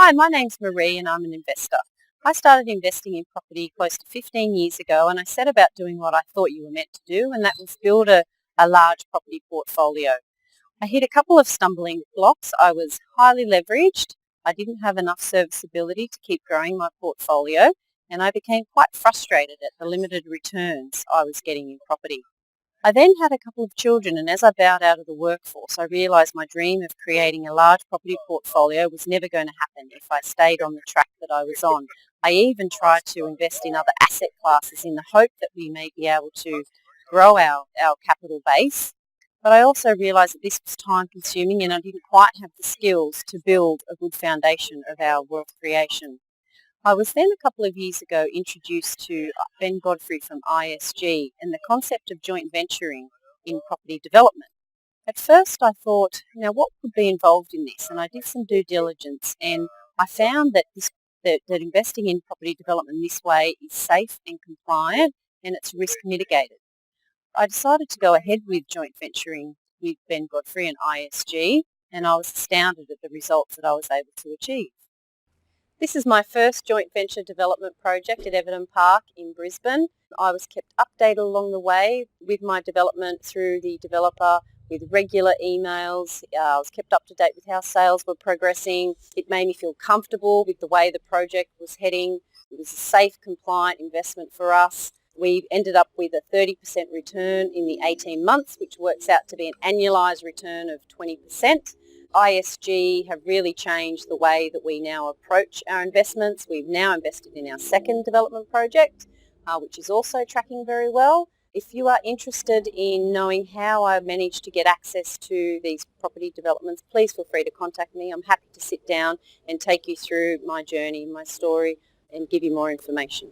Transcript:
Hi, my name's Marie and I'm an investor. I started investing in property close to 15 years ago and I set about doing what I thought you were meant to do, and that was build a large property portfolio. I hit a couple of stumbling blocks. I was highly leveraged. I didn't have enough serviceability to keep growing my portfolio, and I became quite frustrated at the limited returns I was getting in property. I then had a couple of children, and as I bowed out of the workforce, I realised my dream of creating a large property portfolio was never going to happen if I stayed on the track that I was on. I even tried to invest in other asset classes in the hope that we may be able to grow our capital base. But I also realised that this was time consuming and I didn't quite have the skills to build a good foundation of our wealth creation. I was then a couple of years ago introduced to Ben Godfrey from ISG and the concept of joint venturing in property development. At first I thought, what could be involved in this? And I did some due diligence and I found that that investing in property development this way is safe and compliant and it's risk mitigated. I decided to go ahead with joint venturing with Ben Godfrey and ISG, and I was astounded at the results that I was able to achieve. This is my first joint venture development project at Everton Park in Brisbane. I was kept updated along the way with my development through the developer with regular emails. I was kept up to date with how sales were progressing. It made me feel comfortable with the way the project was heading. It was a safe, compliant investment for us. We ended up with a 30% return in the 18 months, which works out to be an annualised return of 20%. ISG have really changed the way that we now approach our investments. We've now invested in our second development project, which is also tracking very well. If you are interested in knowing how I managed to get access to these property developments, please feel free to contact me. I'm happy to sit down and take you through my journey, my story, and give you more information.